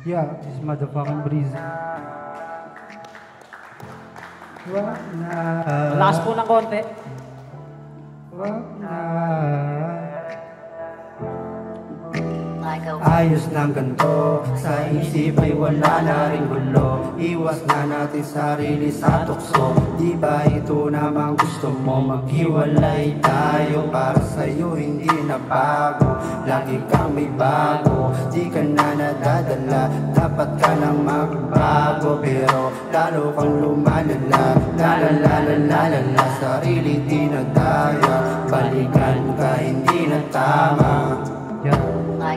Yeah, this motherfucking breeze. Wag na. Malakas po ng konti. Wag na. Ayos ng ganito, sa isip ay wala na rin gulo. Iwas na natin sarili sa tukso. Di ba ito namang gusto mo? Maghiwalay tayo, para sa'yo hindi na bago. Lagi kang may bago, di ka na nadadala. Dapat ka nang magbago, pero lalo kang lumalala. Lalalalalala, sarili di na daya. Balikan ka, hindi na tama.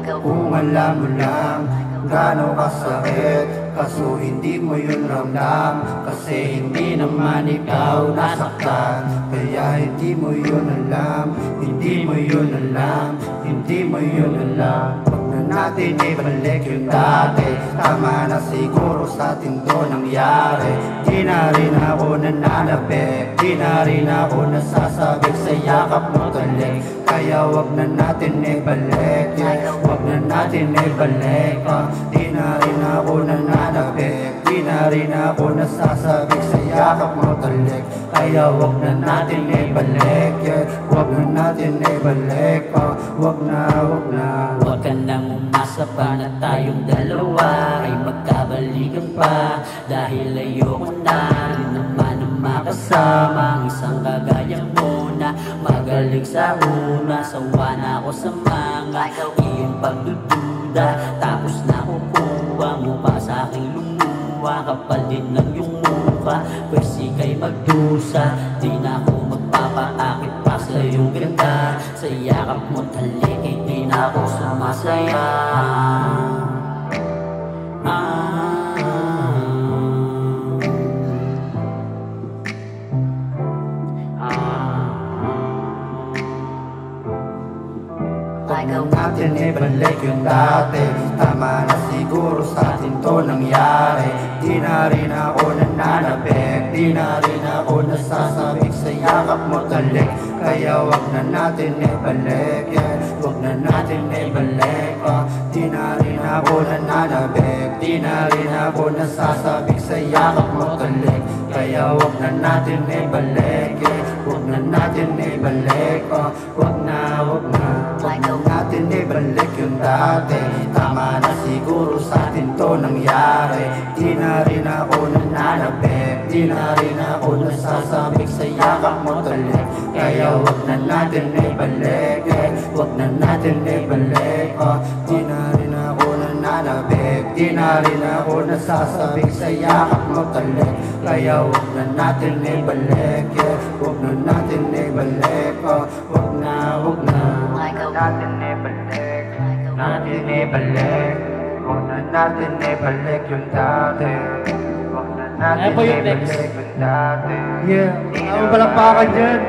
Kung alam mo lang gaano kasakit, kaso hindi mo yun ramdam. Kasi hindi naman ikaw nasaktan, kaya hindi mo yun alam. Hindi mo yun alam, hindi mo yun alam. Huwag na natin ibalik yung dati. Tama na siguro sa atin to nangyari. Di na rin ako nananabik, di na rin ako nasasabik sa yakap mo talik. Kaya wag na natin ibalik, wag na natin ibalik. Di na rin ako nananabik, di na rin ako nasasabik sa yakap mo talik. Kaya wag na natin ibalik, wag na natin ibalik. Wag na, wag na. Wag ka nang umasa pa na tayong dalawa ay magkabalikan pa. Dahil ayoko na rin naman ang makasama ang isang kagaya mo na magaling sa una. Sawa na ako sa mga iyong pagdududa. Tapos na kukuha mo pa sa aking lumuha. Kapal din ng iyong mukha, pwesi kay magdusa. Di na ako magpapaakit pa sa iyong ganda. Sa yakap mo talik, hindi na ako sumasaya. Huwag na natin ibalik yung dati. Tama na siguro sa atin to nangyari. Di na rin ako nananabik, di na rin ako nasasabik sa yakap mo talik. Kaya wag na natin ibalik, wag na natin ibalik. Di na rin ako nananabik, di na rin ako nasasabik sa yakap mo talik. Kaya wag na natin ibalik, wag na natin ibalik. Wag na, wag na. Wag na natin ibalik yung dati. Tama na siguro sa atin to nangyari. Di na rin ako nananabik, di na rin ako nasasabik sa yakap mo talik. Kaya wag na natin ibalik, wag na natin ibalik. Di na rin ako nananabik, di na rin ako nasasabik sa yakap mo talik. Kaya wag na natin ibalik, wag na natin ibalik. Wag na, wag na natin ibalik, natin ibalik. Wag na natin ibalik yung dati. Wag na natin ibalik yung dati. Yeah, ako palakpakan dyan.